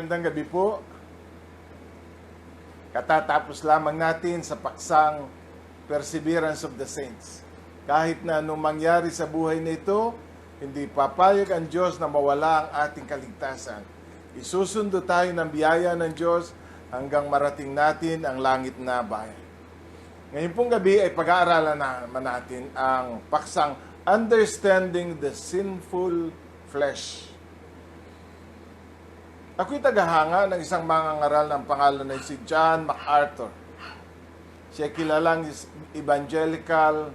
Magandang gabi po. Katatapos lamang natin sa paksang Perseverance of the Saints. Kahit na anong mangyari sa buhay na ito, hindi papayag ang Diyos na mawala ang ating kaligtasan. Isusundo tayo ng biyaya ng Diyos hanggang marating natin ang langit na bayan. Ngayon pong gabi ay pag-aaralan naman natin ang paksang Understanding the Sinful Flesh. Ako'y tagahanga ng isang mangangaral ng pangalan na si John MacArthur. Siya kilalang evangelical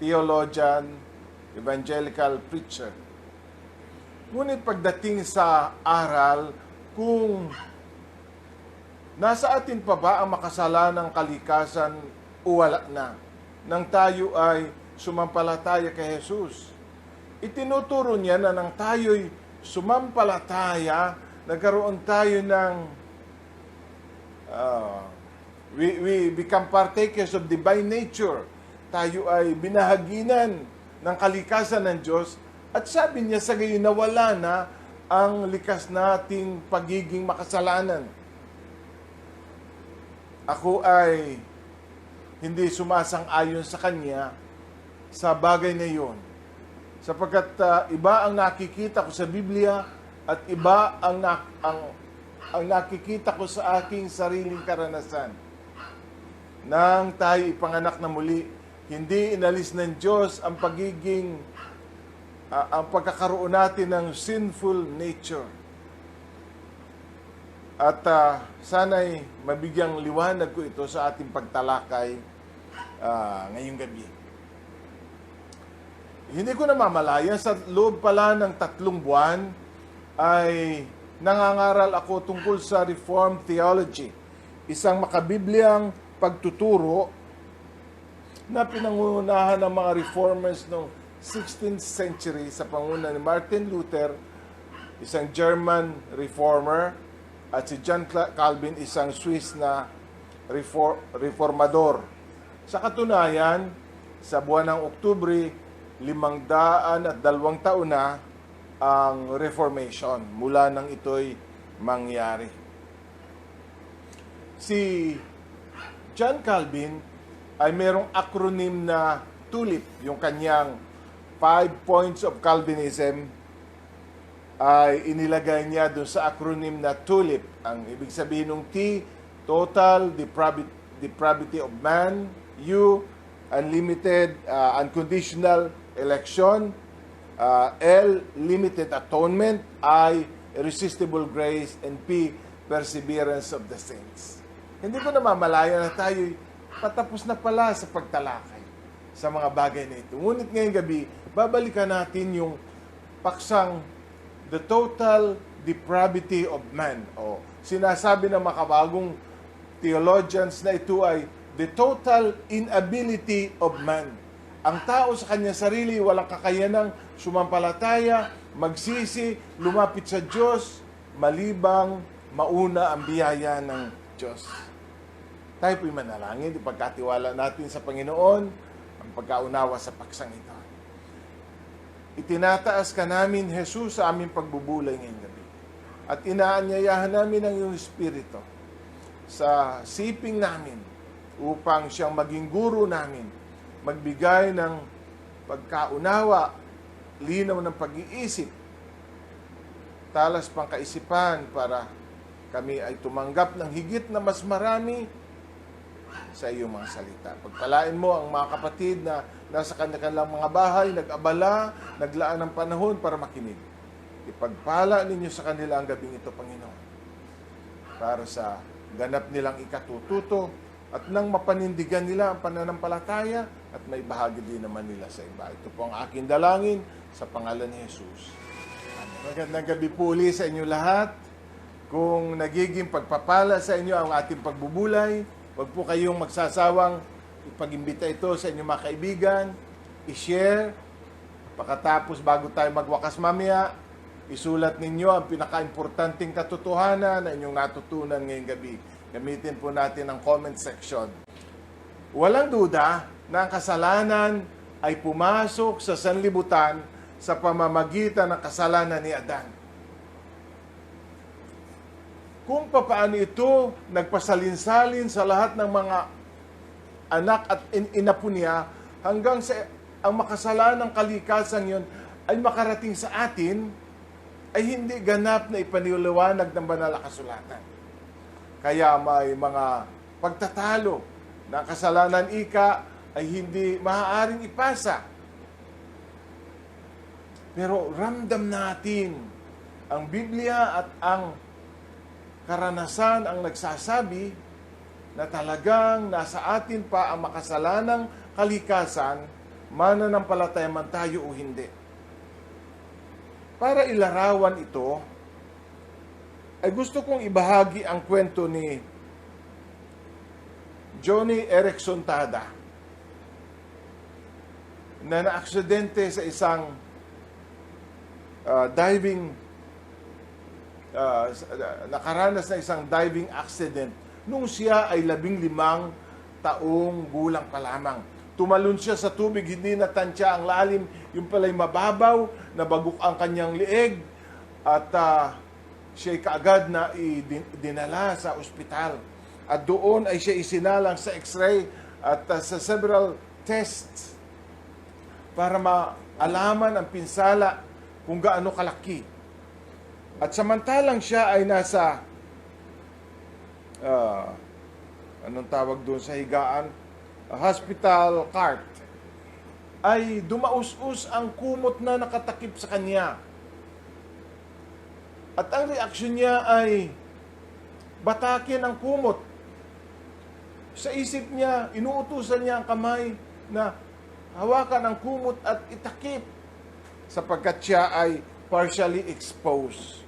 theologian, evangelical preacher. Ngunit pagdating sa aral, kung nasa atin pa ba ang makasalanang kalikasan o wala na, nang tayo ay sumampalataya kay Jesus. Itinuturo niya na nang tayo'y sumampalataya, nagkaroon tayo ng we become partakers of divine nature. Tayo ay binahaginan ng kalikasan ng Diyos at sabi niya sa gayon na wala na ang likas nating pagiging makasalanan. Ako ay hindi sumasang-ayon sa kanya sa bagay na iyon. Sapagkat iba ang nakikita ko sa Biblia at iba ang nakikita ko sa aking sariling karanasan. Nang tayo ipanganak na muli, hindi inalis ng Diyos ang ang pagkakaroon natin ng sinful nature. At sana'y mabigyang liwanag ko ito sa ating pagtalakay ngayong gabi. Hindi ko namamalayan, sa loob pala ng 3 buwan ay nangangaral ako tungkol sa Reformed Theology, isang makabibliang pagtuturo na pinangunahan ng mga reformers noong 16th century sa panguna ni Martin Luther, isang German reformer, at si John Calvin, isang Swiss na reformador. Sa katunayan, sa buwan ng Oktubre, 502 taon na ang Reformation mula nang ito'y mangyari. Si John Calvin ay merong acronym na TULIP, yung kanyang 5 points of Calvinism ay inilagay niya doon sa acronym na TULIP. Ang ibig sabihin ng T, total depravity of man; U, unlimited, unconditional election; L, limited atonement; I, irresistible grace; and P, perseverance of the saints. Hindi ko namamalaya na tayo patapos na pala sa pagtalakay sa mga bagay na ito. Ngunit ngayong gabi, babalikan natin yung paksang the total depravity of man. O sinasabi ng makabagong theologians na ito ay the total inability of man. Ang tao sa kanya sarili, walang kakayanang sumampalataya, magsisi, lumapit sa Diyos, malibang mauna ang biyaya ng Diyos. Tayo po'y manalangin, ipagkatiwala natin sa Panginoon ang pagkaunawa sa paksang ito. Itinataas ka namin, Jesus, sa aming pagbubulay ngayong gabi. At inaanyayahan namin ang iyong Espiritu sa siping namin upang siyang maging guro namin, magbigay ng pagkaunawa, linaw ng pag-iisip, talas pang kaisipan para kami ay tumanggap ng higit na mas marami sa iyong mga salita. Pagpalain mo ang mga kapatid na nasa kanilang mga bahay, nag-abala, naglaan ng panahon para makinig. Ipagpala ninyo sa kanila ang gabing ito, Panginoon, para sa ganap nilang ikatututo at nang mapanindigan nila ang pananampalataya at may bahagi din naman nila sa iba. Ito po ang aking dalangin sa pangalan ni Jesus. Amen. Magandang gabi po ulit sa inyo lahat. Kung nagiging pagpapala sa inyo ang ating pagbubulay, huwag po kayong magsasawang ipag-imbita ito sa inyong mga kaibigan, i-share. Pagkatapos, bago tayo magwakas mamaya, isulat ninyo ang pinaka-importanting katotohanan na inyong natutunan ngayong gabi. Gamitin po natin ang comment section. Walang duda na ang kasalanan ay pumasok sa sanlibutan sa pamamagitan ng kasalanan ni Adan. kung papaano ito nagpasalin-salin sa lahat ng mga anak at inapo niya hanggang sa ang makasalanang kalikasan yon ay makarating sa atin, ay hindi ganap na ipaniwaliwanag ng banal na kasulatan. Kaya may mga pagtatalo ng kasalanan ika ay hindi maaaring ipasa. Pero ramdam natin ang Biblia at ang karanasan ang nagsasabi na talagang nasa atin pa ang makasalanang kalikasan, mananampalataya man tayo o hindi. Para ilarawan ito, ay gusto kong ibahagi ang kwento ni Joni Eareckson Tada na naaksidente sa isang nakaranas na isang diving accident nung siya ay 15 taong gulang pa lamang. Tumalon siya sa tubig, hindi natansya ang lalim, yung pala'y mababaw, nabagok ang kanyang lieg, at siya'y kaagad na dinala sa ospital. At doon ay siya isinalang sa x-ray at sa several tests para maalaman ang pinsala kung gaano kalaki. At samantalang siya ay nasa, anong tawag doon sa higaan, hospital cart, ay dumaus-us ang kumot na nakatakip sa kanya. At ang reaksyon niya ay batakin ang kumot. Sa isip niya, inuutusan niya ang kamay na hawakan ang kumot at itakip sapagkat siya ay partially exposed.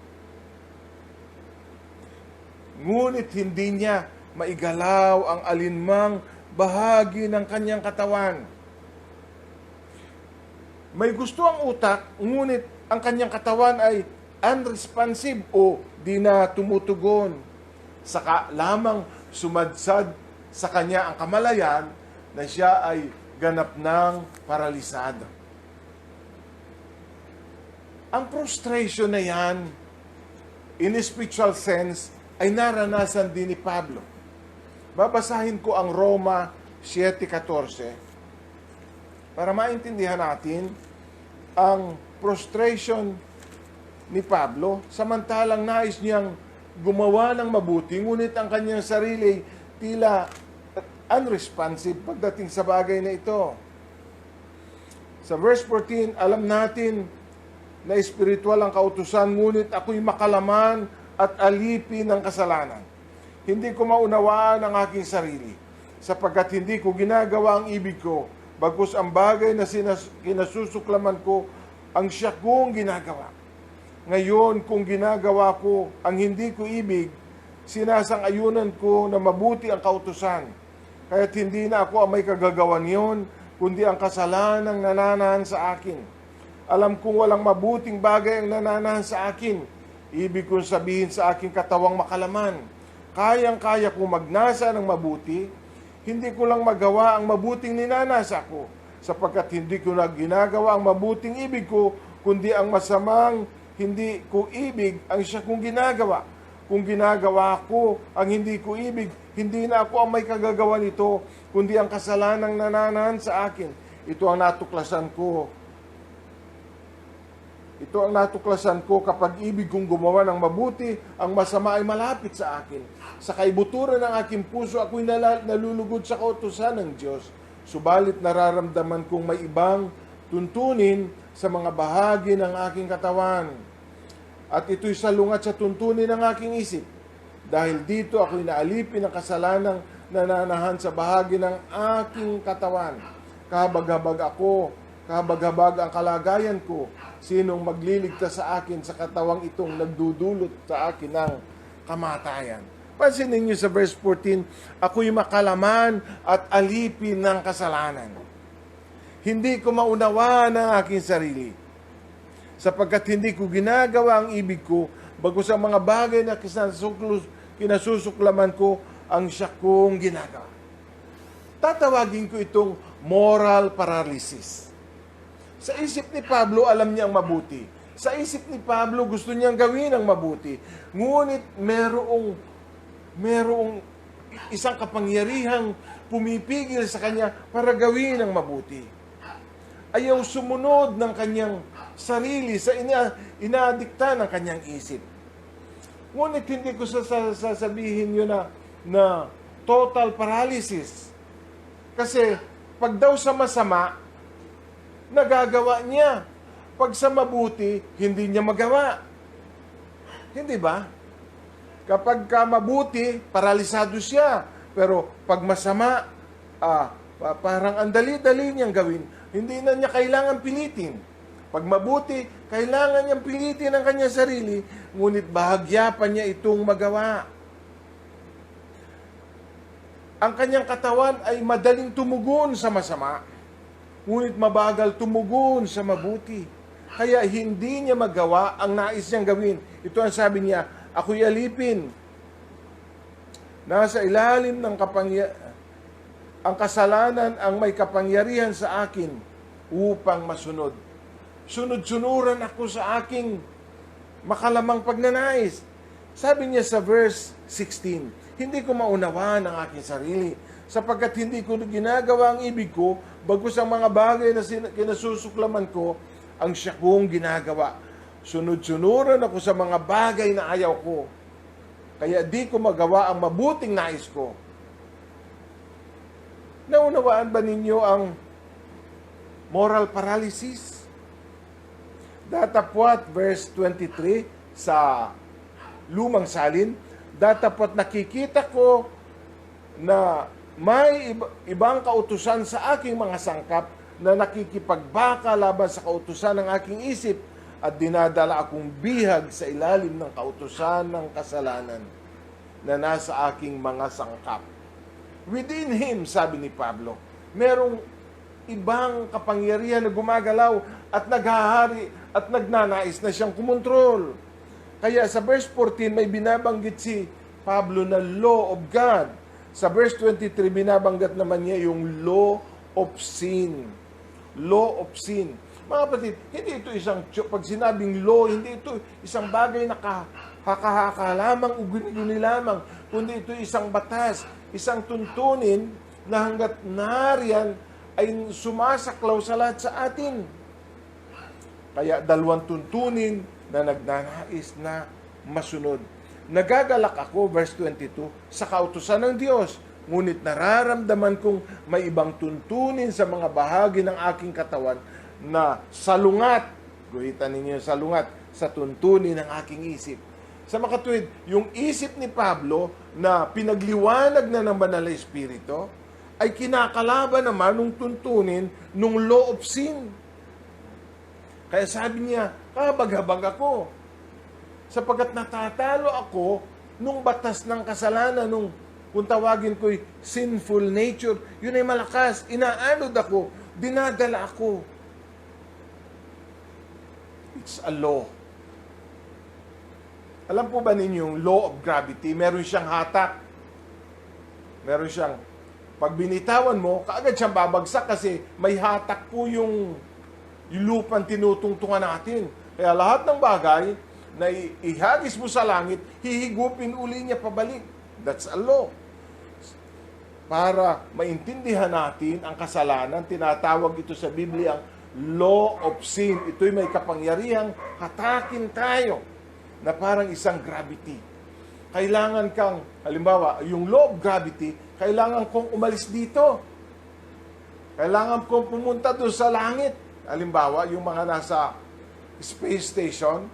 Ngunit hindi niya maigalaw ang alinmang bahagi ng kanyang katawan. May gusto ang utak, ngunit ang kanyang katawan ay unresponsive o di na tumutugon. Saka lamang sumadsad sa kanya ang kamalayan na siya ay ganap ng paralisado. Ang frustration na yan, in a spiritual sense, ay naranasan din ni Pablo. Babasahin ko ang Roma 7:14 para maintindihan natin ang frustration ni Pablo samantalang nais niyang gumawa ng mabuti, ngunit ang kanyang sarili tila unresponsive pagdating sa bagay na ito. Sa verse 14, alam natin na espiritual ang kautusan, ngunit ako'y makalaman at alipin ng kasalanan. Hindi ko maunawaan ang aking sarili, sapagkat hindi ko ginagawa ang ibig ko, bagkus ang bagay na kinasusuklaman ko, ang siya kong ginagawa. Ngayon, kung ginagawa ko ang hindi ko ibig, sinasang-ayunan ko na mabuti ang kautusan. Kaya't hindi na ako ang may kagagawan yon, kundi ang kasalanan nananahan sa akin. Alam kong walang mabuting bagay ang nananahan sa akin. Ibig kong sabihin sa aking katawang makalaman, kayang-kaya kong magnasa ng mabuti, hindi ko lang magawa ang mabuting ninanasa ko, sapagkat hindi ko na ginagawa ang mabuting ibig ko, kundi ang masamang hindi ko ibig ang siya kong ginagawa. Kung ginagawa ko ang hindi ko ibig, hindi na ako ang may kagagawa nito, kundi ang kasalanang nananahan sa akin. Ito ang natuklasan ko. Ito ang natuklasan ko kapag ibig kong gumawa ng mabuti, ang masama ay malapit sa akin. Sa kaibuturan ng aking puso, ako'y nalulugod sa kautusan ng Diyos. Subalit nararamdaman kong may ibang tuntunin sa mga bahagi ng aking katawan. At ito'y salungat sa tuntunin ng aking isip. Dahil dito ako'y naalipin ng kasalanang nananahan sa bahagi ng aking katawan. Kahabag-habag ako, kahabag-habag ang kalagayan ko. Sinong magliligtas sa akin sa katawang itong nagdudulot sa akin ng kamatayan? Pansinin niyo sa verse 14, ako'y makalaman at alipin ng kasalanan. Hindi ko maunawaan ang aking sarili, sapagkat hindi ko ginagawa ang ibig ko, bagkus ang mga bagay na kinasusuklaman ko, ang siya kong ginagawa. Tatawagin ko itong moral paralysis. Sa isip ni Pablo, alam niya ang mabuti. Sa isip ni Pablo, gusto niyang gawin ang mabuti. Ngunit merong isang kapangyarihang pumipigil sa kanya para gawin ang mabuti. Ayaw sumunod ng kanyang sarili sa inaadikta ng kanyang isip. Ngunit hindi ko sasabihin yun na total paralysis. Kasi pag daw sa masama, nagagawa niya. Pag sa mabuti, hindi niya magawa. Hindi ba? Kapag ka mabuti, paralisado siya. Pero pag masama, parang ang dali-dali niyang gawin. Hindi na niya kailangan pilitin. Pag mabuti, kailangan niyang pilitin ang kanyang sarili, ngunit bahagya pa niya itong magawa. Ang kanyang katawan ay madaling tumugon sa masama, ngunit mabagal tumugon sa mabuti. Kaya hindi niya magawa ang nais niyang gawin. Ito ang sabi niya, ako'y alipin. Nasa ilalim ng ang kasalanan ang may kapangyarihan sa akin upang masunod. Sunod-sunuran ako sa aking makalamang pagnanais. Sabi niya sa verse 16, hindi ko maunawaan ang aking sarili, sapagkat hindi ko ginagawa ang ibig ko, bagkus ang mga bagay na kinasusuklaman ko, ang siya kong ginagawa. Sunod-sunuran ako sa mga bagay na ayaw ko, kaya di ko magawa ang mabuting nais ko. Naunawaan ba ninyo ang moral paralysis? Datapwat, verse 23 sa Lumang Salin, datapwat nakikita ko na may ibang kautusan sa aking mga sangkap na nakikipagbaka laban sa kautusan ng aking isip at dinadala akong bihag sa ilalim ng kautusan ng kasalanan na nasa aking mga sangkap. Within him, sabi ni Pablo, merong ibang kapangyarihan na gumagalaw at naghahari at nagnanais na siyang kumontrol. Kaya sa verse 14 may binabanggit si Pablo na law of God. Sa verse 23 binabanggit naman niya yung law of sin. Law of sin. Mga kapatid, hindi ito pag sinabing law, hindi ito isang bagay na haka-haka lamang, uguni lamang, kundi ito isang batas, isang tuntunin na hanggat nariyan ay sumasaklaw sa lahat sa atin. Kaya dalawang tuntunin na nagnanais na masunod. Nagagalak ako, verse 22, sa kautusan ng Diyos, ngunit nararamdaman kong may ibang tuntunin sa mga bahagi ng aking katawan na salungat, guhitan ninyo yung salungat, sa tuntunin ng aking isip. Sa makatuwid, yung isip ni Pablo na pinagliwanag na ng Banal na Espiritu, ay kinakalaban naman nung tuntunin nung law of sin. Kaya sabi niya, kabag-habag ako. Sapagkat natatalo ako nung batas ng kasalanan, nung kung tawagin ko'y sinful nature, yun ay malakas, inaanod ako, dinadala ako. It's a law. Alam po ba ninyo yung law of gravity? Meron siyang hatak. Meron siyang, pag binitawan mo, kaagad siyang babagsak kasi may hatak po yung lupang tinutungtungan natin. Kaya lahat ng bagay na ihagis mo sa langit, hihigupin uli niya pabalik. That's a law. Para maintindihan natin ang kasalanan, tinatawag ito sa Biblia ang law of sin. Ito'y may kapangyarihang hatakin tayo na parang isang gravity. Kailangan kang, halimbawa, yung law of gravity, kailangan kong umalis dito. Kailangan kong pumunta doon sa langit. Halimbawa, yung mga nasa space station,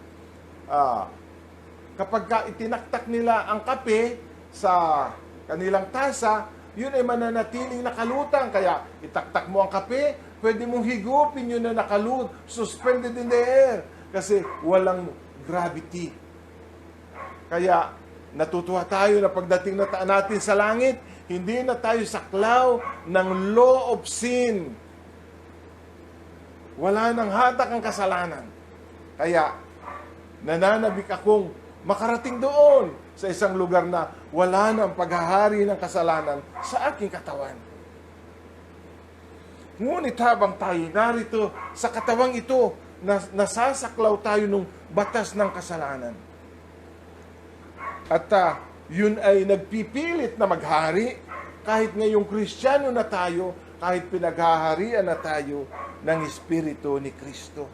kapag itinaktak nila ang kape sa kanilang tasa, yun ay mananatiling nakalutang. Kaya itaktak mo ang kape, pwede mong higupin yun na suspended in the air. Kasi walang gravity. Kaya natutuwa tayo na pagdating natin sa langit, hindi na tayo saklaw ng law of sin. Wala nang hatak ang kasalanan. Kaya nananabik akong makarating doon sa isang lugar na wala nang paghahari ng kasalanan sa aking katawan. Ngunit habang tayo narito sa katawang ito, nasasaklaw tayo ng batas ng kasalanan. At yun ay nagpipilit na maghari, kahit ngayong Kristiyano na tayo, kahit pinaghaharian na tayo ng Espiritu ni Kristo.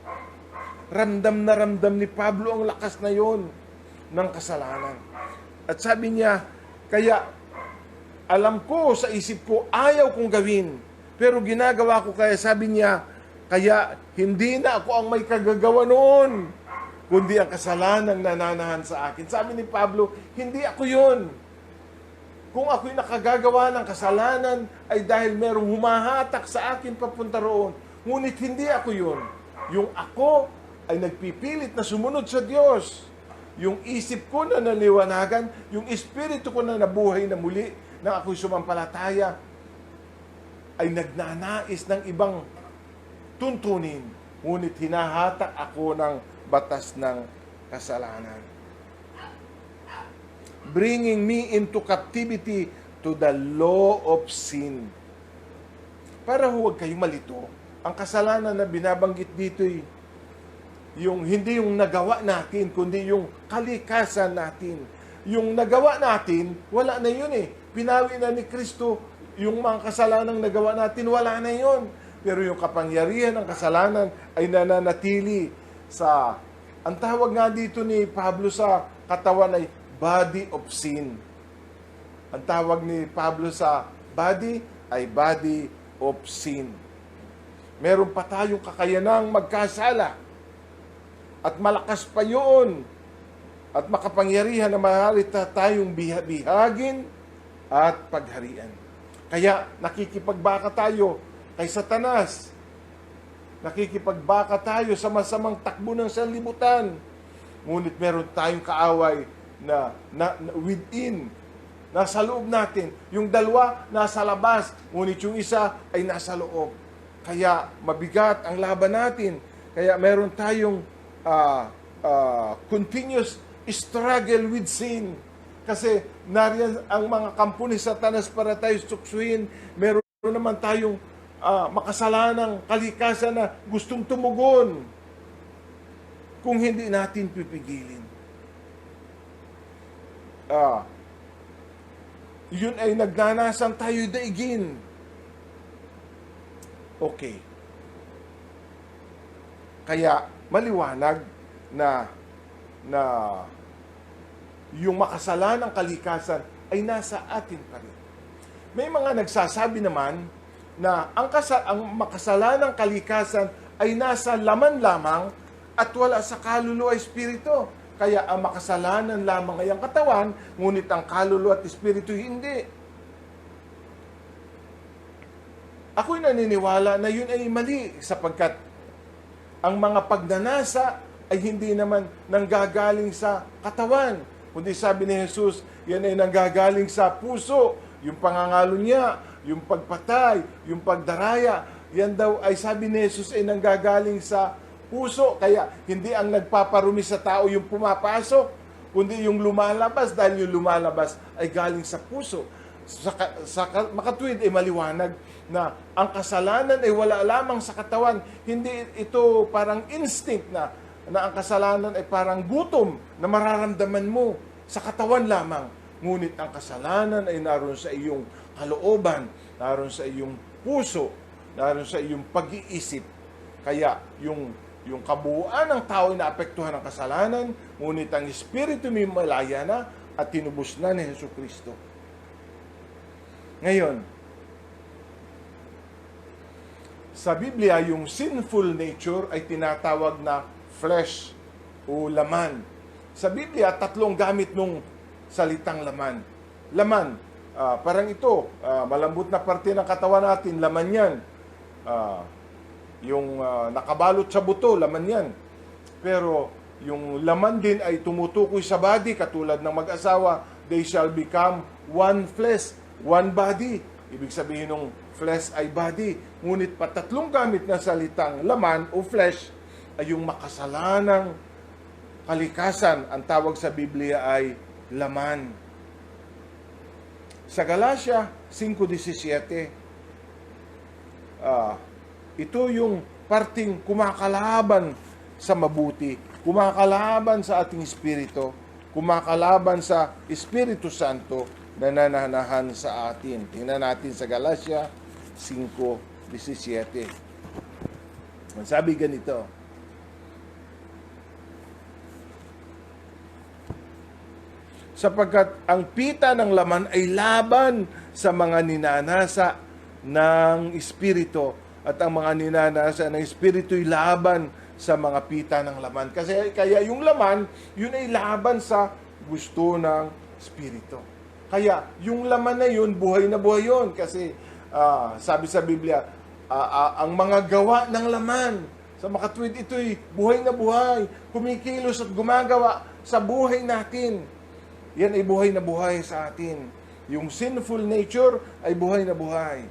Ramdam na ramdam ni Pablo ang lakas na yon ng kasalanan. At sabi niya, kaya alam ko sa isip ko, ayaw kong gawin, pero ginagawa ko, kaya sabi niya, kaya hindi na ako ang may kagagawa noon, kundi ang kasalanang nananahan sa akin. Sabi ni Pablo, hindi ako yun. Kung ako'y nakagagawa ng kasalanan, ay dahil merong humahatak sa akin papunta roon. Ngunit hindi ako yun. Yung ako ay nagpipilit na sumunod sa Diyos. Yung isip ko na naliwanagan, yung espiritu ko na nabuhay na muli, na ako'y sumampalataya, ay nagnanais ng ibang tuntunin. Ngunit hinahatak ako ng batas ng kasalanan. Bringing me into captivity to the law of sin. Para huwag kayong malito, ang kasalanan na binabanggit dito ay hindi yung nagawa natin, kundi yung kalikasan natin. Yung nagawa natin, wala na yun eh. Pinawi na ni Kristo yung mga kasalanang nagawa natin, wala na yun. Pero yung kapangyarihan ng kasalanan ay nananatili sa, ang tawag nga dito ni Pablo sa katawan ay body of sin. Ang tawag ni Pablo sa body ay body of sin. Meron pa tayong kakayanang magkasala. At malakas pa yun. At makapangyarihan na maaari tayong bihagin at pagharian. Kaya nakikipagbaka tayo kay Satanas. Nakikipagbaka tayo sa masamang takbo ng sanlibutan. Ngunit meron tayong kaaway na within, nasa loob natin. Yung dalawa, nasa labas. Ngunit yung isa ay nasa loob. Kaya mabigat ang laban natin. Kaya meron tayong continuous struggle with sin. Kasi nariyan ang mga kampo ni Satanas para tayo tuksuhin. Meron naman tayong makasalanang kalikasan na gustong tumugon kung hindi natin pipigilin. Yun ay nagnanasan tayo daigin. Okay. Kaya maliwanag na yung makasalanang kalikasan ay nasa atin pa rin. May mga nagsasabi naman na ang makasalanang kalikasan ay nasa laman lamang at wala sa kaluluwa espiritu. Kaya ang makasalanan lamang ay ang katawan, ngunit ang kaluluwa at espiritu hindi. Ako'y naniniwala na yun ay mali sapagkat ang mga pagnanasa ay hindi naman nanggagaling sa katawan. Kundi sabi ni Jesus, yan ay nanggagaling sa puso. Yung pangangalo niya, yung pagpatay, yung pagdaraya, yan daw ay sabi ni Jesus ay nanggagaling sa puso. Kaya hindi ang nagpaparumi sa tao yung pumapasok, kundi yung lumalabas, dahil yung lumalabas ay galing sa puso. Makatuwid ay maliwanag na ang kasalanan ay wala lamang sa katawan. Hindi ito parang instinct na ang kasalanan ay parang gutom na mararamdaman mo sa katawan lamang. Ngunit ang kasalanan ay naroon sa iyong kalooban, naroon sa iyong puso, naroon sa iyong pag-iisip. Kaya yung kabuuan ng tao ay naapektuhan ng kasalanan, ngunit ang Espiritu may malaya na at tinubos na ni Jesucristo. Ngayon, sa Biblia, yung sinful nature ay tinatawag na flesh o laman. Sa Biblia, tatlong gamit nung salitang laman. Laman, parang ito, malambot na parte ng katawan natin, laman yan. Yung nakabalot sa buto, laman yan. Pero yung laman din ay tumutukoy sa body, katulad ng mag-asawa, they shall become one flesh, one body. Ibig sabihin ng flesh ay body. Ngunit patatlong gamit na salitang laman o flesh ay yung makasalanang kalikasan. Ang tawag sa Biblia ay laman. Sa Galatia 5:17, ito yung parting kumakalaban sa mabuti, kumakalaban sa ating espiritu, kumakalaban sa Espiritu Santo na nananahan sa atin. Tingnan natin sa Galatia 5:17. Sabi ganito, sapagkat ang pita ng laman ay laban sa mga ninanasa ng Espiritu, at ang mga ninanasa ng Espiritu'y laban sa mga pita ng laman. Kasi kaya yung laman, yun ay laban sa gusto ng Espiritu. Kaya yung laman na yun, buhay na buhay yun. Kasi sabi sa Biblia, ang mga gawa ng laman, sa makatwid ito'y buhay na buhay, kumikilos at gumagawa sa buhay natin. Yan ay buhay na buhay sa atin. Yung sinful nature ay buhay na buhay.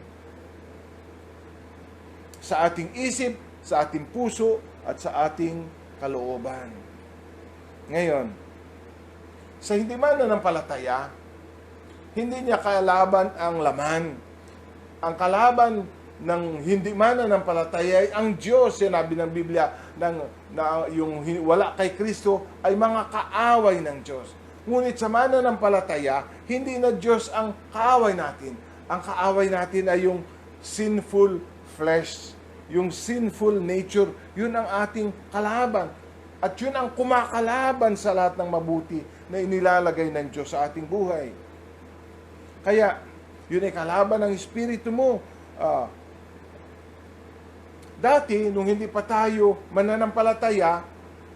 Sa ating isip, sa ating puso, at sa ating kalooban. Ngayon, sa hindi mananampalataya, hindi niya kalaban ang laman. Ang kalaban ng hindi mananampalataya ay ang Diyos. Sinabi ng Biblia na yung wala kay Kristo ay mga kaaway ng Diyos. Ngunit sa mananampalataya, hindi na Diyos ang kaaway natin. Ang kaaway natin ay yung sinful flesh, yung sinful nature. Yun ang ating kalaban. At yun ang kumakalaban sa lahat ng mabuti na inilalagay ng Diyos sa ating buhay. Kaya, yun ay kalaban ng espiritu mo. Dati, nung hindi pa tayo mananampalataya,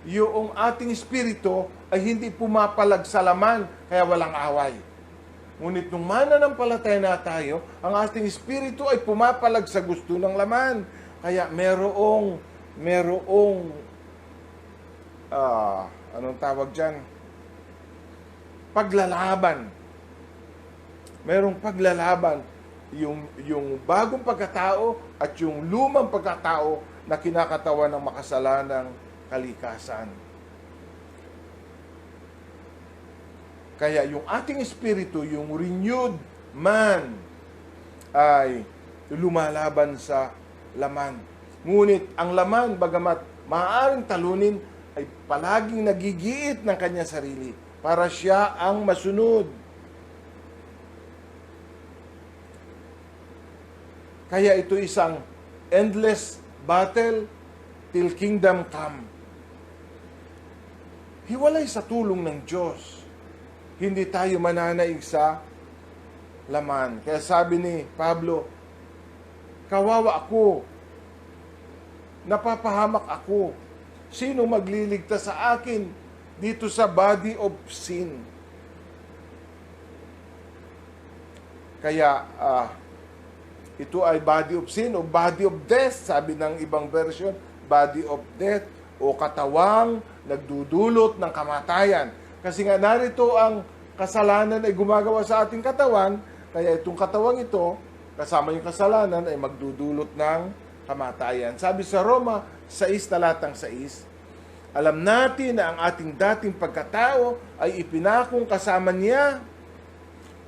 yung ating espiritu ay hindi pumapalag sa laman, kaya walang away. Ngunit nung mananampalataya na tayo, ang ating espiritu ay pumapalag sa gusto ng laman. Kaya merong anong tawag dyan? Paglalaban. Merong paglalaban. Yung bagong pagkatao at yung lumang pagkatao na kinakatawan ng makasalanang kalikasan. Kaya yung ating espiritu, yung renewed man, ay lumalaban sa laman. Ngunit ang laman, bagamat maaaring talunin, ay palaging nagigiit ng kanyang sarili para siya ang masunod. Kaya ito isang endless battle till kingdom come. Hiwalay sa tulong ng Diyos. Hindi tayo mananaig sa laman. Kaya sabi ni Pablo, kawawa ako, napapahamak ako. Sino magliligtas sa akin dito sa body of sin? Kaya, ito ay body of sin o body of death. Sabi ng ibang version, body of death o katawang nagdudulot ng kamatayan. Kasi nga narito ang kasalanan ay gumagawa sa ating katawan, kaya itong katawang ito, kasama yung kasalanan, ay magdudulot ng kamatayan. Sabi sa Roma 6 talatang 6, alam natin na ang ating dating pagkatao ay ipinakong kasama niya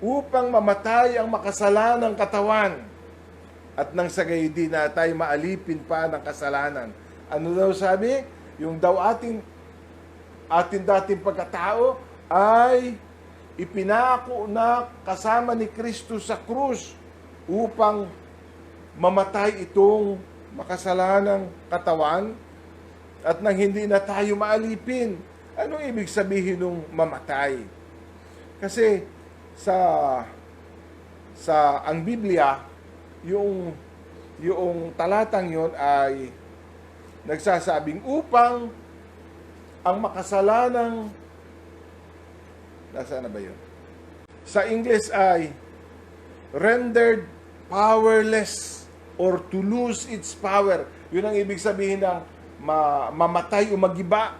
upang mamatay ang makasalanang katawan at nang sa gayon di na tayo maalipin pa ng kasalanan. Ano daw sabi? Yung daw ating dating pagkatao ay ipinako na kasama ni Kristo sa krus upang mamatay itong makasalanang katawan at nang hindi na tayo maalipin. Anong ibig sabihin ng mamatay? Kasi sa ang Biblia, yung talatang yon ay nagsasabing upang ang makasalanang, nasaan na ba yun? Sa English ay rendered powerless or to lose its power. Yun ang ibig sabihin ng mamatay o magiba,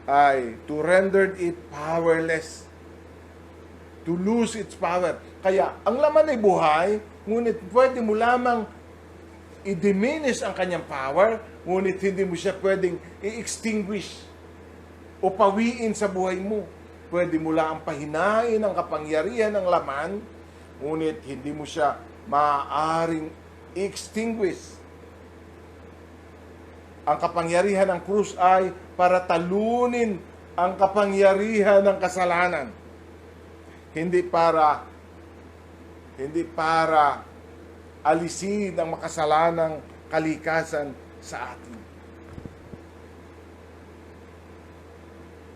ay to render it powerless. To lose its power. Kaya, ang laman ay buhay, ngunit pwede mo lamang i-diminish ang kanyang power, ngunit hindi mo siya pwedeng i-extinguish o pawiin sa buhay mo. Pwede mo lang pahinain ang kapangyarihan ng laman, ngunit hindi mo siya maaaring i-extinguish. Ang kapangyarihan ng krus ay para talunin ang kapangyarihan ng kasalanan. Hindi para alisin ang makasalanang kalikasan sa atin.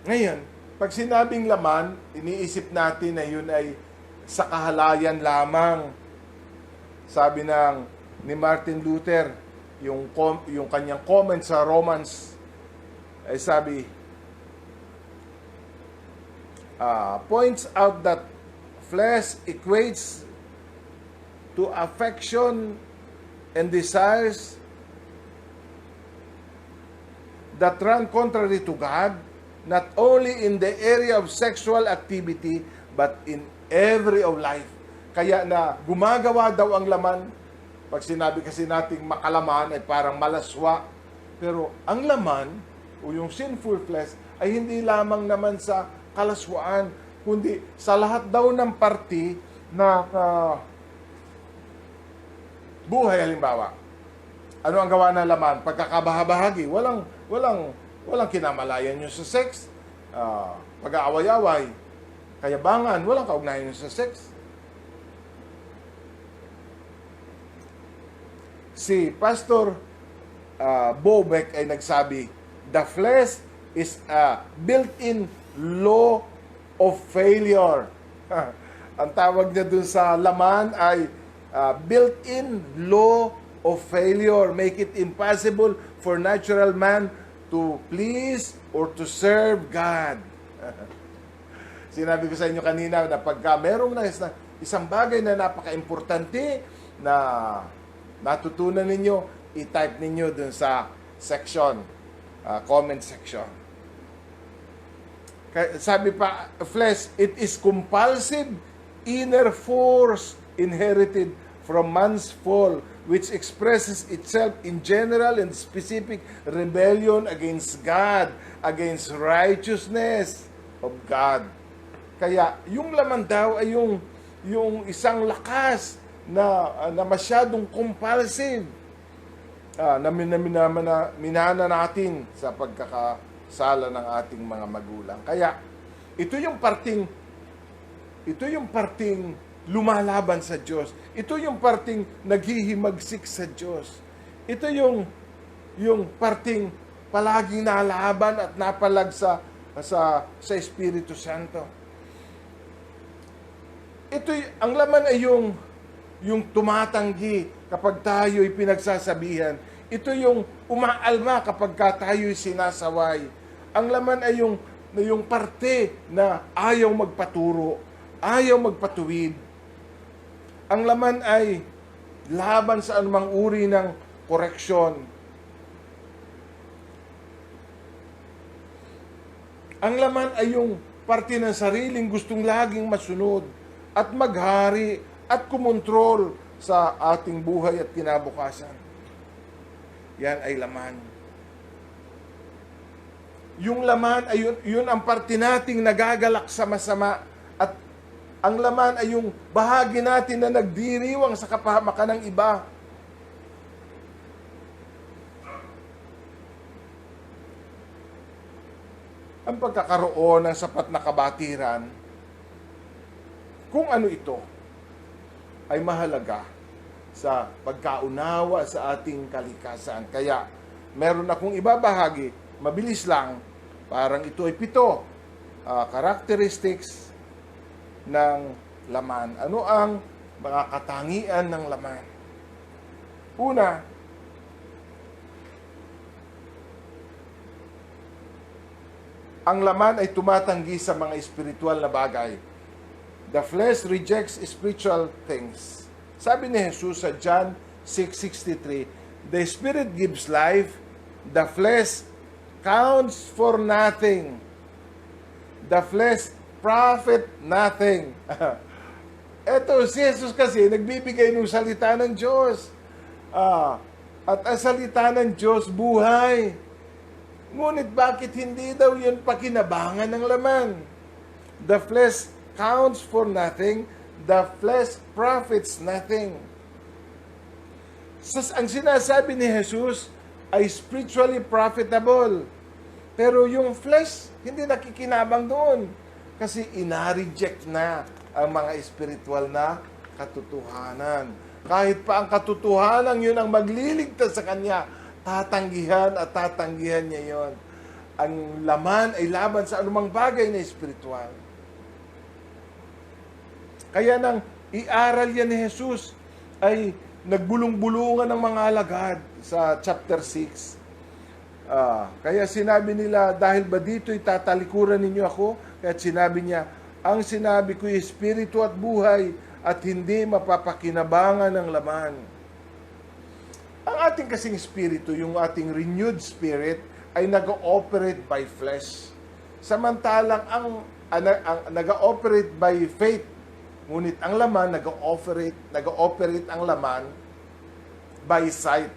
Ngayon, pag sinabing laman, iniisip natin na yun ay sa kahalayan lamang. Sabi ni Martin Luther, yung kanyang comment sa Romans, ay sabi, points out that flesh equates to affection and desires that run contrary to God, not only in the area of sexual activity, but in every of life. Kaya na gumagawa daw ang laman, pag sinabi kasi nating makalaman ay parang malaswa, pero ang laman, o yung sinful flesh, ay hindi lamang naman sa kalaswaan, kundi sa lahat daw ng parti na buhay. Halimbawa, ano ang gawa ng laman? Pagkakabahabahagi, walang kinamalayan nyo sa sex, pag-aaway-away, kayabangan, walang kaugnayan nyo sa sex. Si Pastor Bobeck ay nagsabi, the flesh is a built-in law of failure. Ang tawag niya dun sa laman ay built-in law of failure. Make it impossible for natural man to please or to serve God. Sinabi ko sa inyo kanina na pagka merong isang bagay na napaka-importante na natutunan ninyo, i-type ninyo dun sa section, comment section. Sabi pa, flesh, it is compulsive inner force inherited from man's fall, which expresses itself in general and specific rebellion against God, against righteousness of God. Kaya yung laman daw ay yung isang lakas na masyadong compulsive na minana natin sa pagkakasala ng ating mga magulang. Kaya ito yung parting lumalaban sa Diyos. Ito yung parting naghihimagsik sa Diyos. Ito yung parting palaging nalaban at napalag sa Espiritu Santo. Ang laman ay yung tumatanggi kapag tayo'y pinagsasabihan. Ito yung umaalma kapag tayo'y sinasaway. Ang laman ay yung parte na ayaw magpaturo, ayaw magpatuwid. Ang laman ay laban sa anumang uri ng koreksyon. Ang laman ay yung parte ng sariling gustong laging masunod at maghari at kumontrol sa ating buhay at kinabukasan. Yan ay laman. Yung laman ay yun ang parte nating nagagalak sa masama, at ang laman ay yung bahagi natin na nagdiriwang sa kapahamakan ng iba. Ang pagkakaroon ng sapat na kabatiran, kung ano ito, ay mahalaga sa pagkaunawa sa ating kalikasan. Kaya, meron akong ibabahagi, mabilis lang, parang ito ay 7 characteristics ng laman. Ano ang mga katangian ng laman? Una, ang laman ay tumatanggi sa mga espiritual na bagay. The flesh rejects spiritual things. Sabi ni Jesus sa John 6:63, the Spirit gives life, the flesh counts for nothing. The flesh profit nothing. Eto, si Jesus kasi nagbibigay ng salita ng Diyos. At ang salita ng Diyos, buhay. Ngunit bakit hindi daw yun pakinabangan ng laman? The flesh counts for nothing, the flesh profits nothing. Ang sinasabi ni Jesus ay spiritually profitable. Pero yung flesh, hindi nakikinabang doon. Kasi ina-reject na ang mga spiritual na katotohanan. Kahit pa ang katotohanan yun ang magliligtas sa kanya, tatanggihan at tatanggihan niya yon. Ang laman ay laban sa anumang bagay na spiritual. Kaya nang iaral yan ni Jesus, ay nagbulong-bulungan ng mga alagad sa chapter 6. Kaya sinabi nila, dahil ba dito'y tatalikuran ninyo ako? Kaya sinabi niya, ang sinabi ko'y espiritu at buhay at hindi mapapakinabangan ng laman. Ang ating kasing espiritu, yung ating renewed spirit, ay nag-ooperate by flesh. Samantalang ang nag-ooperate by faith. Ngunit ang laman, nag-ooperate ang laman by sight.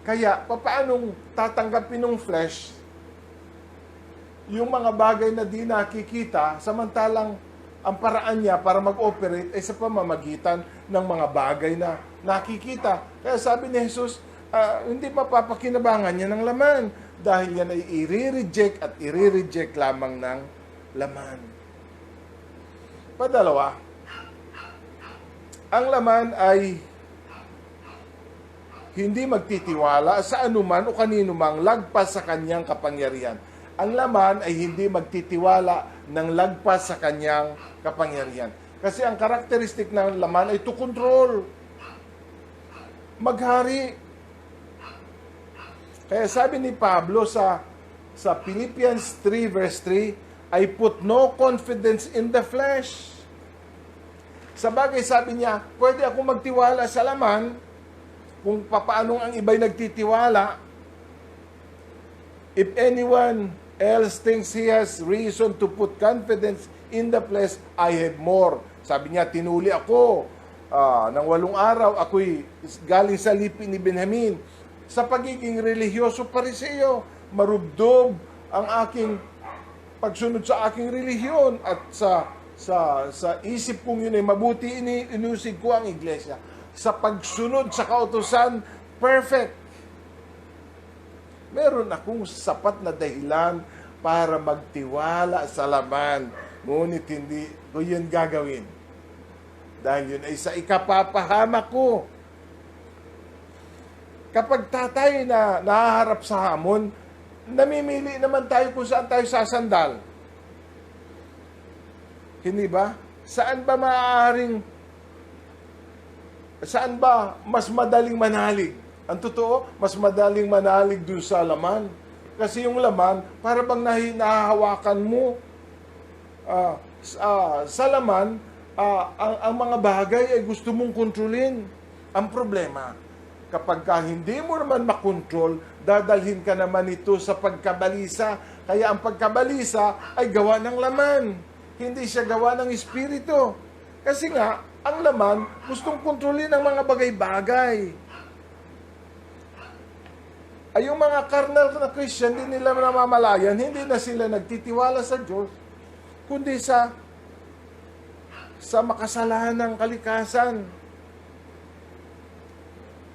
Kaya, paanong tatanggapin ng flesh yung mga bagay na di nakikita, samantalang ang paraan niya para mag-operate ay sa pamamagitan ng mga bagay na nakikita. Kaya sabi ni Jesus, hindi mapapakinabangan niya ng laman dahil yan ay i-reject at i-reject lamang ng laman. Padalawa, ang laman ay hindi magtitiwala sa anuman o kanino mang lagpas sa kanyang kapangyarihan. Ang laman ay hindi magtitiwala ng lagpas sa kanyang kapangyarihan. Kasi ang karakteristik ng laman ay to control. Maghari. Kaya sabi ni Pablo sa Philippians 3 verse 3, I put no confidence in the flesh. Sa bagay, sabi niya, pwede ako magtiwala sa laman kung papaanong ang iba'y nagtitiwala. If anyone else thinks he has reason to put confidence in the flesh, I have more. Sabi niya, tinuli ako ng 8 araw, ako'y galing sa lipi ni Benjamin. Sa pagiging religyoso pariseo, marubdob ang aking pagsunod sa aking relihiyon at sa isip kong yun ay mabuti inusig ko ang iglesia. Sa pagsunod sa kautusan, perfect. Meron akong sapat na dahilan para magtiwala sa laman. Ngunit hindi ko yun gagawin. Dahil yun ay sa ikapapahamak ko. Kapag tatay na nahaharap sa hamon, namimili naman tayo kung saan tayo sasandal. Hindi ba? Saan ba mas madaling manalig? Ang totoo, mas madaling manalig dun sa laman. Kasi yung laman, para bang nahahawakan mo. Sa laman, ang mga bagay ay gusto mong kontrolin. Ang problema, kapag hindi mo naman makontrol, dadalhin ka naman ito sa pagkabalisa. Kaya ang pagkabalisa ay gawa ng laman. Hindi siya gawa ng espiritu. Kasi nga, ang laman gustong kontrolin ang mga bagay-bagay. Ay yung mga carnal na Christian, hindi nila namamalayan, hindi na sila nagtitiwala sa Diyos, kundi sa makasalanang kalikasan.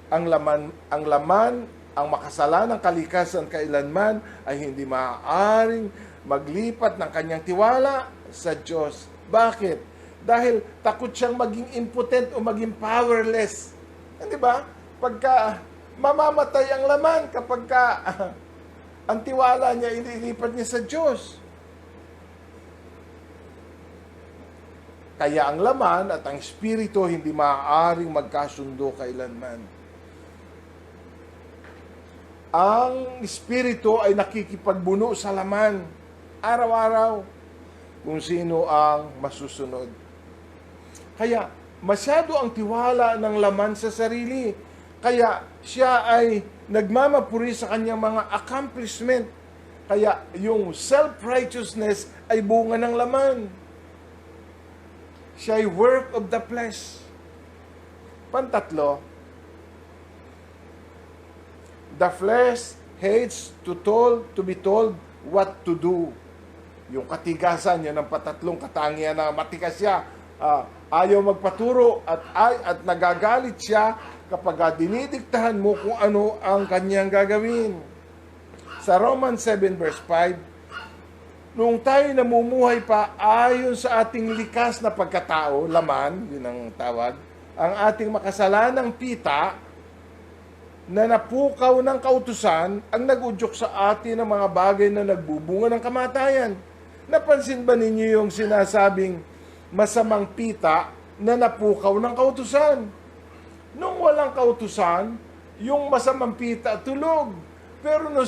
Ang laman, ang makasalanang kalikasan kailanman ay hindi maaaring maglipat ng kanyang tiwala sa Diyos. Bakit? Dahil takot siyang maging impotent o maging powerless. Hindi ba? Pagka mamamatay ang laman kapag ang tiwala niya ililipat niya sa Diyos. Kaya ang laman at ang espiritu hindi maaaring magkasundo kailanman. Ang espiritu ay nakikipagbuno sa laman araw-araw kung sino ang masusunod. Kaya masyado ang tiwala ng laman sa sarili. Kaya siya ay nagmamapuri sa kanyang mga accomplishment. Kaya yung self-righteousness ay bunga ng laman. Siya ay work of the flesh. Pantatlo, the flesh hates to be told what to do. Yung katigasan, yan ang patatlong katangian na matigas siya. Ayaw magpaturo at nagagalit siya kapag dinidiktahan mo kung ano ang kanyang gagawin. Sa Romans 7 verse 5, noong tayo namumuhay pa ayon sa ating likas na pagkatao, laman, yun ang tawag, ang ating makasalanang pita na napukaw ng kautusan ang nag-udyok sa atin ng mga bagay na nagbubunga ng kamatayan. Napansin ba ninyo yung sinasabing masamang pita na napukaw ng kautusan? Nung walang kautusan, yung masamang pita tulog. Pero nung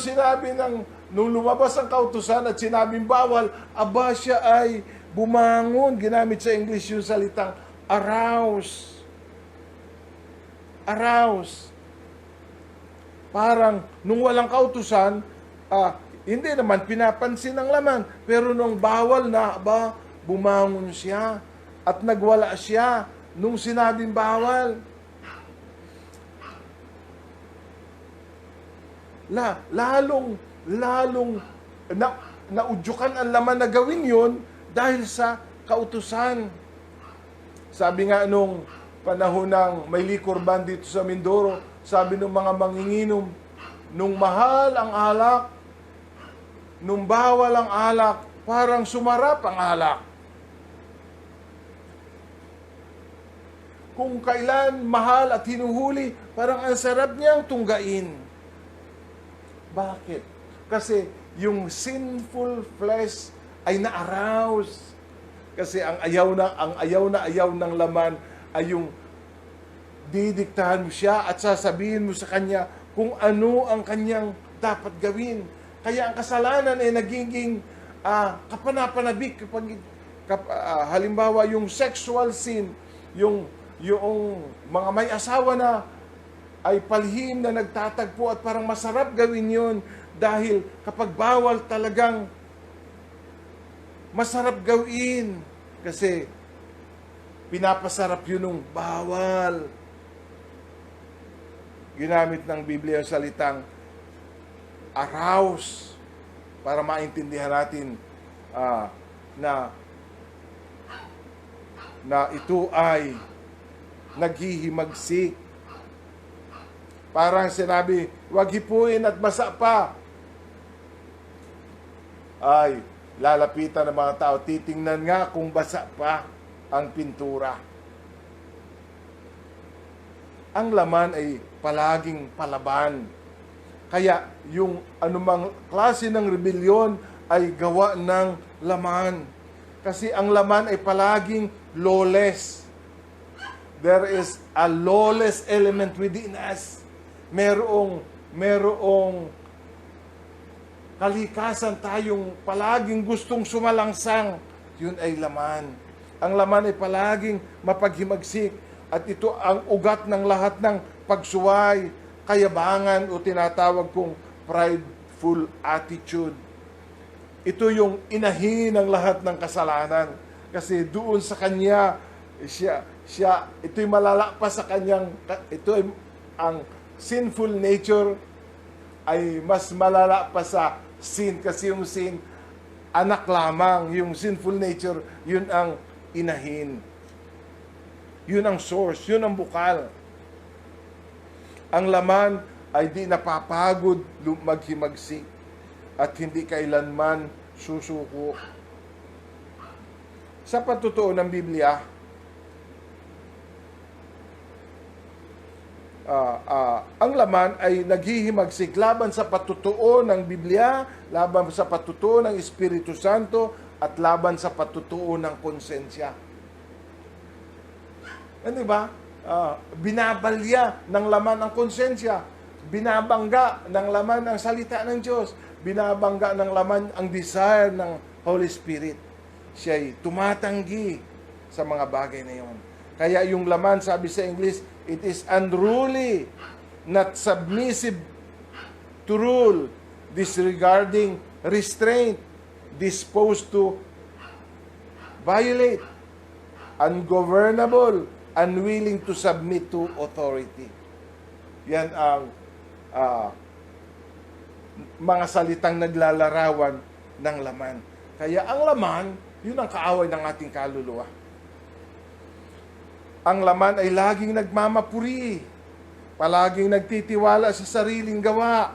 nung lumabas ang kautusan at sinabing bawal, aba siya ay bumangon. Ginamit sa English yung salitang arouse. Arouse. Parang nung walang kautusan, hindi naman pinapansin ang laman. Pero nung bawal na, bumangon siya at nagwala siya nung sinabing bawal. Lalong naudyukan ang laman na gawin yun dahil sa kautusan. Sabi nga nung panahon ng may liquor ban dito sa Mindoro, sabi ng mga manginginom, nung mahal ang alak, nung bawal ang alak, parang sumarap ang alak. Kung kailan mahal at hinuhuli, parang ang sarap niyang tunggain. Bakit? Kasi yung sinful flesh ay na-arouse. Kasi ang ayaw ng laman ay yung didiktahan mo siya at sasabihin mo sa kanya kung ano ang kanyang dapat gawin. Kaya ang kasalanan ay nagiging kapanapanabik. Halimbawa, yung sexual sin, yung mga may asawa na ay palihim na nagtatagpo at parang masarap gawin yun dahil kapag bawal talagang masarap gawin kasi pinapasarap yun ng bawal. Ginamit ng Biblia ang salitang arouse para maintindihan natin na ito ay naghihimagsik. Parang sinabi, wag hipuin at basa pa. Ay, lalapitan ng mga tao, titingnan nga kung basa pa ang pintura. Ang laman ay palaging palaban. Kaya yung anumang klase ng rebellion ay gawa ng laman. Kasi ang laman ay palaging lawless. There is a lawless element within us. Merong kalikasan tayong palaging gustong sumalangsang. Yun ay laman. Ang laman ay palaging mapaghimagsik. At ito ang ugat ng lahat ng pagsuway, kayabangan o tinatawag kong prideful attitude. Ito yung inahin ng lahat ng kasalanan. Kasi doon sa kanya, ito'y malala pa sa kanyang, ang sinful nature ay mas malala pa sa sin. Kasi yung sin, anak lamang. Yung sinful nature, yun ang inahin. Yun ang source, yun ang bukal. Ang laman ay di napapagod maghimagsik at hindi kailanman susuko. Sa patutuo ng Biblia, ang laman ay naghihimagsik laban sa patutuo ng Biblia, laban sa patutuo ng Espiritu Santo, at laban sa patutuo ng konsensya. Ano ba? Binabalya ng laman ang konsensya. Binabangga ng laman ang salita ng Diyos. Binabangga ng laman ang desire ng Holy Spirit. Siya'y tumatanggi sa mga bagay na yon. Kaya yung laman, sabi sa English, it is unruly, not submissive to rule, disregarding restraint, disposed to violate, ungovernable, unwilling to submit to authority. Yan ang mga salitang naglalarawan ng laman. Kaya ang laman, yun ang kaaway ng ating kaluluwa. Ang laman ay laging nagmamapuri. palaging nagtitiwala sa sariling gawa,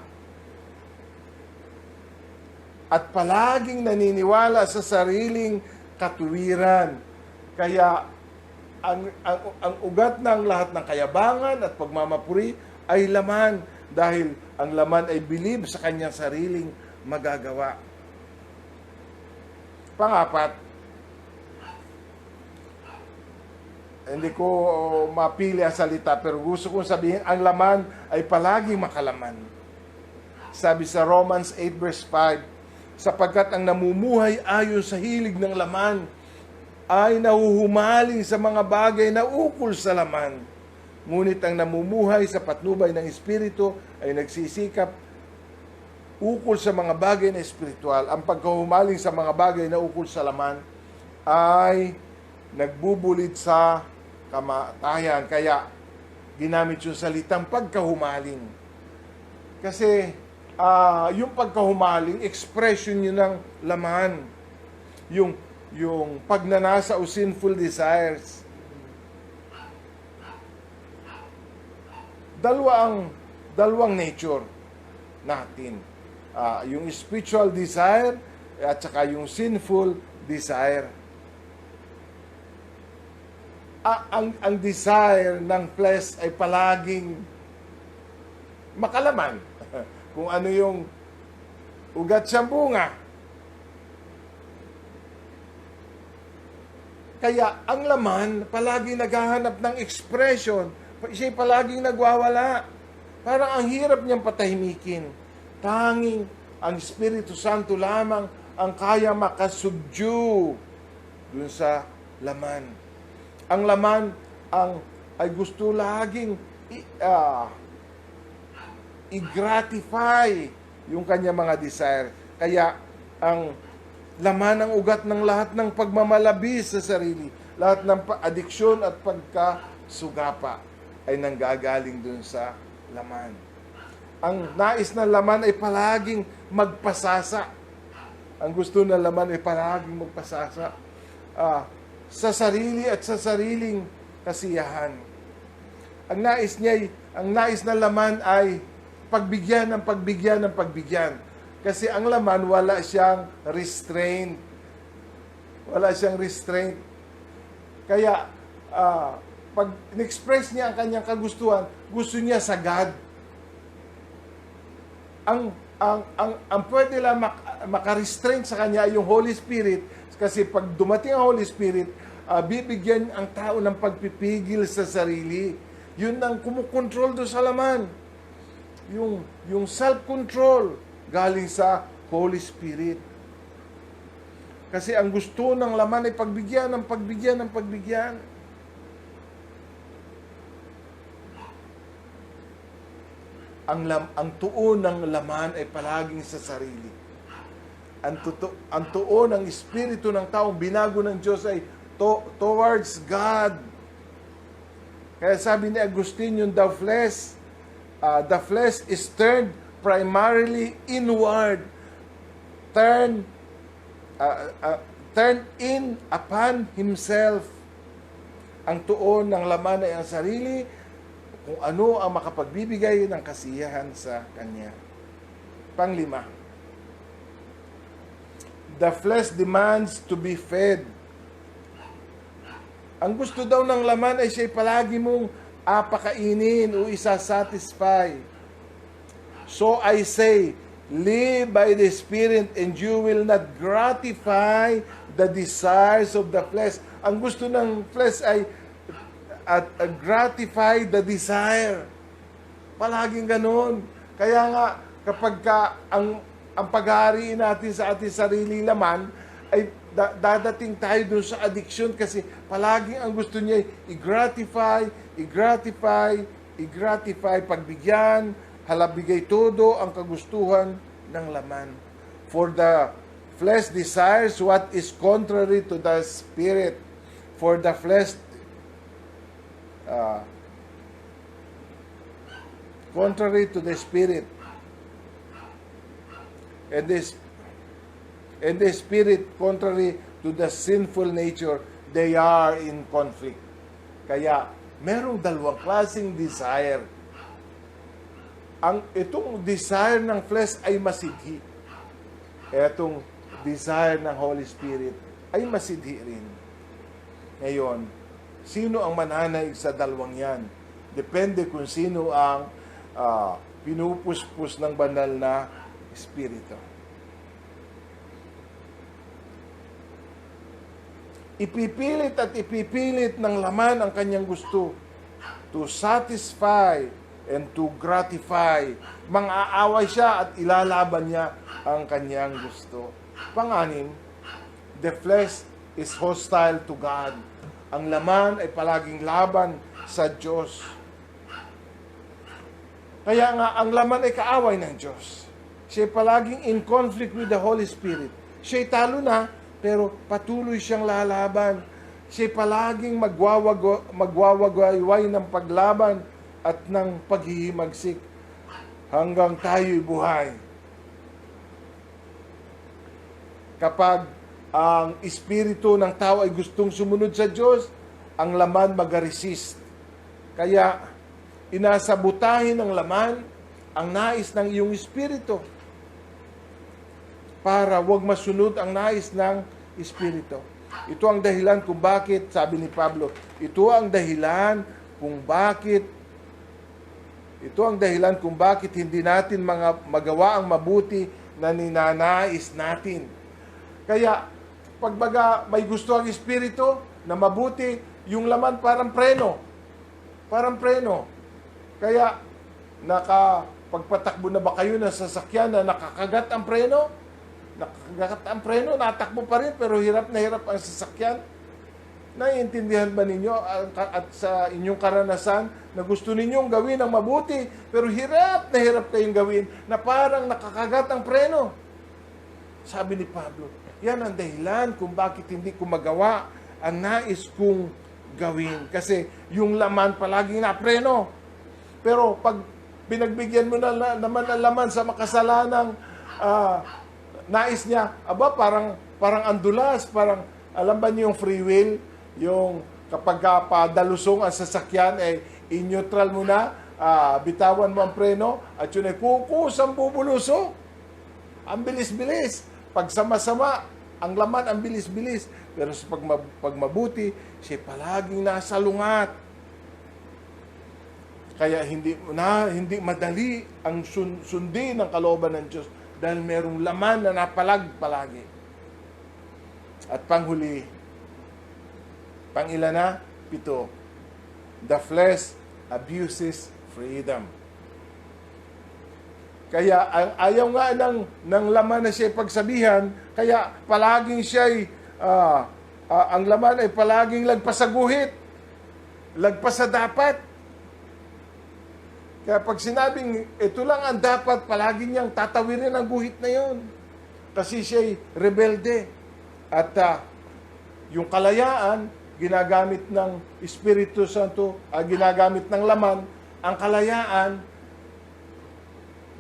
at palaging naniniwala sa sariling katuwiran. Kaya ang ugat ng lahat ng kayabangan at pagmamapuri ay laman, dahil ang laman ay bilib sa kanyang sariling magagawa. Pangapat, hindi ko mapili ang salita, pero gusto kong sabihin, ang laman ay palaging makalaman. Sabi sa Romans 8 verse 5, sapagkat ang namumuhay ayon sa hilig ng laman ay nahuhumaling sa mga bagay na ukol sa laman. Ngunit ang namumuhay sa patnubay ng Espiritu ay nagsisikap ukol sa mga bagay na espiritual. Ang pagkahumaling sa mga bagay na ukol sa laman ay nagbubulid sa kamatayan. Kaya ginamit yung salitang pagkahumaling. Kasi yung pagkahumaling, expression yun ng laman. Yung pagnanasa o sinful desires. Dalawang nature natin. Yung spiritual desire at saka yung sinful desire. Ang desire ng flesh ay palaging makalaman. Kung ano yung ugat sa bunga. Kaya ang laman palagi naghahanap ng expression. Siya'y palaging nagwawala. Parang ang hirap niyang patahimikin. Tanging ang Espiritu Santo lamang ang kaya makasubdue dun sa laman. Ang laman ay gusto laging i-gratify yung kanya mga desire. Kaya ang laman ng ugat ng lahat ng pagmamalabis sa sarili, lahat ng adiksyon at pagkasugapa ay nanggagaling dun sa laman. Ang nais ng laman ay palaging magpasasa. Ang gusto ng laman ay palaging magpasasa sa sarili at sa sariling kasiyahan. Ang nais ng laman ay pagbigyan ng pagbigyan ng pagbigyan. Kasi ang laman, wala siyang restraint. Wala siyang restraint. Kaya, pag in-express niya ang kanyang kagustuhan, gusto niya sagad. Ang pwede lang makarestraint sa kanya ay yung Holy Spirit. Kasi pag dumating ang Holy Spirit, bibigyan ang tao ng pagpipigil sa sarili. Yun ang kumukontrol doon sa laman. Yung self-control galing sa Holy Spirit. Kasi ang gusto ng laman ay pagbigyan ng pagbigyan ng pagbigyan. Ang tuon ng laman ay palaging sa sarili. Ang tuon ng espiritu ng taong binago ng Diyos ay towards God. Kaya sabi ni Agustin, yung the flesh is turned primarily inward, turn in upon himself. Ang tuon ng laman ay ang sarili, kung ano ang makapagbibigay ng kasiyahan sa kanya. Panglima, the flesh demands to be fed. Ang gusto daw ng laman ay siya'y palagi mong apakainin o isasatisfy. So I say, live by the Spirit and you will not gratify the desires of the flesh. Ang gusto ng flesh ay gratify the desire. Palaging ganun. Kaya nga, kapag ang paghahariin natin sa ating sariling laman, ay dadating tayo dun sa addiction kasi palaging ang gusto niya ay i-gratify, pagbigyan, halabigay todo ang kagustuhan ng laman. For the flesh desires what is contrary to the Spirit. For the flesh contrary to the Spirit. And the Spirit contrary to the sinful nature. They are in conflict. Kaya merong dalawang klaseng desire itong desire ng flesh ay masidhi. Itong desire ng Holy Spirit ay masidhi rin. Ngayon, sino ang mananaig sa dalawang yan? Depende kung sino ang pinupuspos ng banal na Espiritu. Ipipilit at ipipilit ng laman ang kanyang gusto to satisfy and to gratify. Mang-aaway siya at ilalaban niya ang kanyang gusto. Panganim, the flesh is hostile to God. Ang laman ay palaging laban sa Diyos. Kaya nga, ang laman ay kaaway ng Diyos. Siya ay palaging in conflict with the Holy Spirit. Siya ay talo na, pero patuloy siyang lalaban. Siya ay palaging magwawagayway ng paglaban at ng paghihimagsik hanggang tayo'y buhay. Kapag ang espiritu ng tao ay gustong sumunod sa Diyos, ang laman mag-resist. Kaya, inasabutahin ng laman ang nais ng iyong espiritu para wag masunod ang nais ng espiritu. Ito ang dahilan kung bakit, sabi ni Pablo, ito ang dahilan kung bakit hindi natin magawa ang mabuti na ninanais natin. Kaya, pagbaga may gusto ang espiritu na mabuti, yung laman parang preno. Parang preno. Kaya, pagpatakbo na ba kayo ng sasakyan na nakakagat ang preno? Nakakagat ang preno, natakbo pa rin, pero hirap na hirap ang sasakyan. Naiintindihan ba ninyo at sa inyong karanasan na gusto ninyong gawin ang mabuti, pero hirap na hirap kayong gawin na parang nakakagat ang preno? Sabi ni Pablo, yan ang dahilan kung bakit hindi ko magawa ang nais kong gawin. Kasi yung laman palaging napreno. Pero pag pinagbigyan mo na naman ang laman sa makasalanang nais niya, parang andulas, parang, alam ba niyo yung free will? Yung kapag padalusong ang sasakyan, in-neutral mo na, bitawan mo ang preno, at yun ay kukusang bubuluso. Ang bilis-bilis. Pag sama-sama, ang laman ang bilis-bilis. Pero sa pag mabuti, siya palaging nasa lungat. Kaya hindi madali ang sundin ng kalooban ng Diyos dahil merong laman na napalag palagi. At panghuli, pang-ilan na? 7. The flesh abuses freedom. Kaya ayaw nga ng laman na siya pagsabihan, kaya palaging siya'y, ang laman ay palaging lagpas sa guhit, lagpas sa dapat. Kaya pag sinabing, ito lang ang dapat, palagi niyang tatawirin ang guhit na yon. Kasi siya'y rebelde. At yung kalayaan, ginagamit ng Espiritu Santo, ginagamit ng laman, ang kalayaan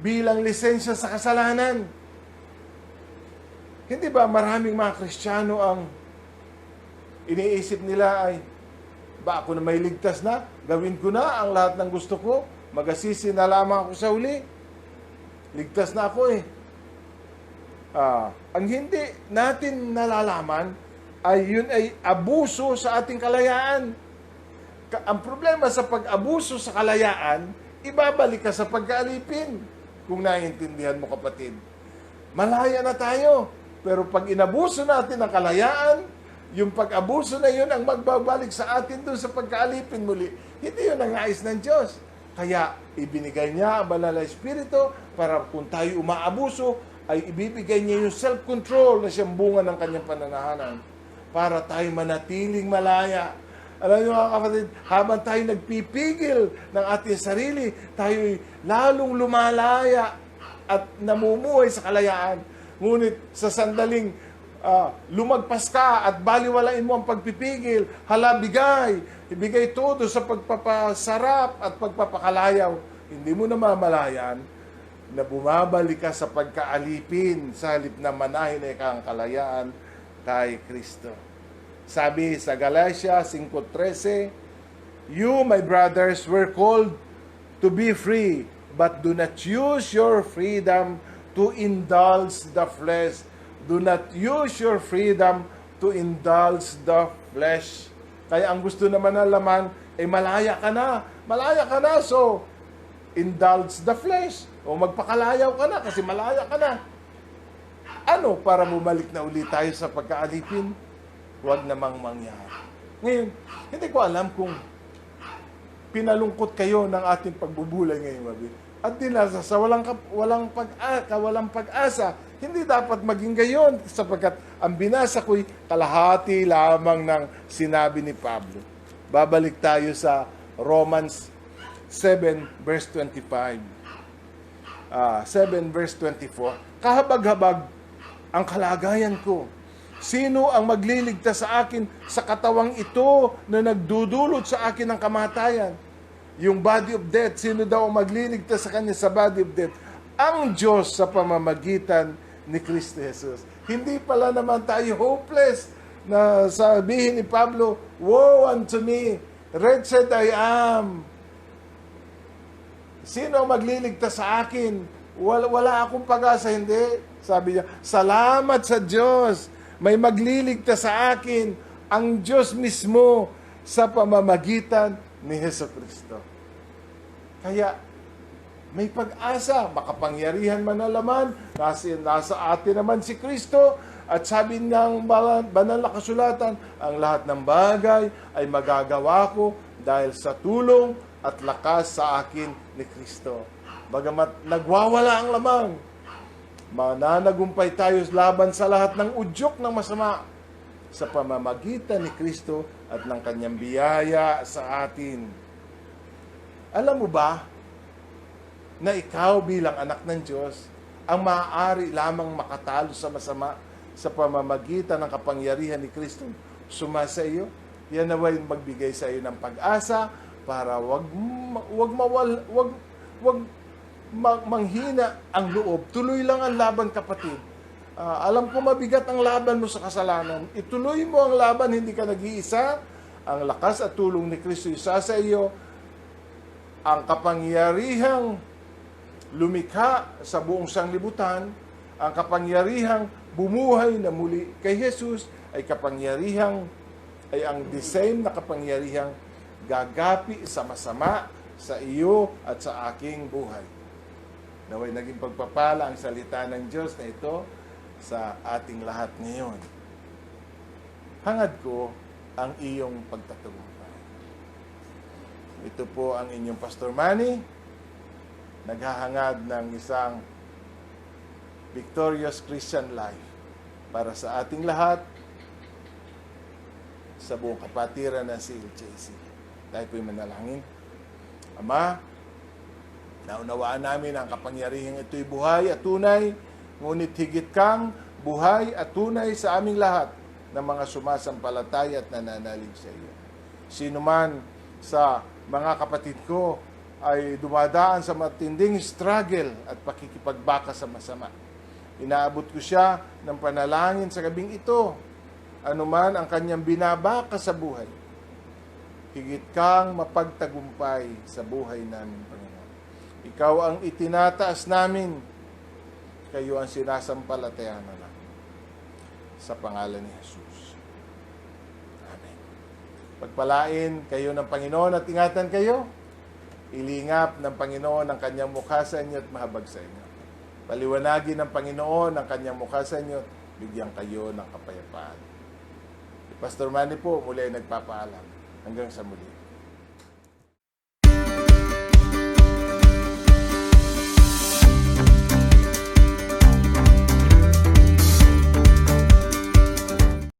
bilang lisensya sa kasalanan. Hindi ba maraming mga Kristiyano ang iniisip nila ay, ba ako na may ligtas na, gawin ko na ang lahat ng gusto ko, magasisi na lamang ako sa uli. Ligtas na ako eh. Ang hindi natin nalalaman ay yun ay abuso sa ating kalayaan. Ang problema sa pag-abuso sa kalayaan, ibabalik ka sa pagkaalipin. Kung naiintindihan mo, kapatid. Malaya na tayo. Pero pag inabuso natin ang kalayaan, yung pag-abuso na yun ang magbabalik sa atin doon sa pagkaalipin muli. Hindi yun ang nais ng Diyos. Kaya ibinigay niya ang banal na Espiritu para kung tayo umaabuso, ay ibibigay niya yung self-control na siyang bunga ng kanyang pananahanan para tayo manatiling malaya. Alam niyo mga kapatid, habang tayo nagpipigil ng ating sarili, tayo'y lalong lumalaya at namumuhay sa kalayaan. Ngunit sa sandaling lumagpas ka at baliwalain mo ang pagpipigil, ibigay todo sa pagpapasarap at pagpapakalayaw, hindi mo na mamalayan na bumabalik ka sa pagkaalipin sa halip na manahin ay kang kalayaan kay Kristo. Sabi sa Galatia 5:13, you, my brothers, were called to be free, but do not use your freedom to indulge the flesh. Do not use your freedom to indulge the flesh. Kaya ang gusto naman ng laman, malaya ka na. Malaya ka na, so indulge the flesh. O magpakalayaw ka na kasi malaya ka na. Ano para bumalik na ulit tayo sa pagkaalipin? Huwag namang mangyari. Ngayon, hindi ko alam kung pinalungkot kayo ng ating pagbubulay ngayong gabi. At dinasa sa walang pag-asa. Hindi dapat maging gayon sapagkat ang binasa ko'y kalahati lamang ng sinabi ni Pablo. Babalik tayo sa Romans 7 verse 25. 7 verse 24. Kahabag-habag ang kalagayan ko. Sino ang magliligtas sa akin sa katawang ito na nagdudulot sa akin ng kamatayan? Yung body of death, sino daw ang magliligtas sa kanya sa body of death? Ang Diyos sa pamamagitan ni Kristo Jesus. Hindi pala naman tayo hopeless na sabihin ni Pablo, woe unto me, wretched I am. Sino ang magliligtas sa akin? Wala akong pag-asa, hindi. Sabi niya, salamat sa Diyos. May magliligtas sa akin, ang Diyos mismo sa pamamagitan ni Jesucristo. Kaya, may pag-asa, makapangyarihan man na laman, nasa atin naman si Kristo, at sabi ng banal na kasulatan, ang lahat ng bagay ay magagawa ko dahil sa tulong at lakas sa akin ni Kristo. Bagamat nagwawala ang lamang, mananagumpay tayo laban sa lahat ng udyok ng masama sa pamamagitan ni Kristo at ng kanyang biyaya sa atin. Alam mo ba na ikaw bilang anak ng Diyos ang maaari lamang makatalo sa masama sa pamamagitan ng kapangyarihan ni Kristo sumasa iyo? Yan naway magbigay sa iyo ng pag-asa para wag manghina ang loob. Tuloy lang ang laban, kapatid. Alam ko mabigat ang laban mo sa kasalanan. Ituloy mo ang laban, hindi ka nag-iisa. Ang lakas at tulong ni Kristo isa sa iyo. Ang kapangyarihang lumikha sa buong sanglibutan, ang kapangyarihang bumuhay na muli kay Jesus, ay ang the same na kapangyarihang gagapi sa masama sa iyo at sa aking buhay. Naway naging pagpapala ang salita ng Diyos na ito sa ating lahat ngayon. Hangad ko ang iyong pagtatagumpay. Ito po ang inyong Pastor Manny, naghahangad ng isang victorious Christian life para sa ating lahat sa buong kapatiran ng CLJC. Tayo po'y manalangin. Ama, naunawaan namin ang kapangyarihang ito'y buhay at tunay, ngunit higit kang buhay at tunay sa aming lahat ng mga sumasampalataya at nananalig sa iyo. Sino man sa mga kapatid ko ay dumadaan sa matinding struggle at pakikipagbaka sa masama. Inaabot ko siya ng panalangin sa gabing ito, anuman ang kanyang binabaka sa buhay. Higit kang mapagtagumpay sa buhay namin, Panginoon. Ikaw ang itinataas namin, kayo ang sinasampalatayanan namin. Sa pangalan ni Jesus. Amen. Pagpalain kayo ng Panginoon at ingatan kayo. Ilingap ng Panginoon ang kanyang mukha sa inyo at mahabag sa inyo. Paliwanagin ng Panginoon ang kanyang mukha sa inyo at bigyan kayo ng kapayapaan. Pastor Manny po muli ay nagpapaalam. Hanggang sa muli.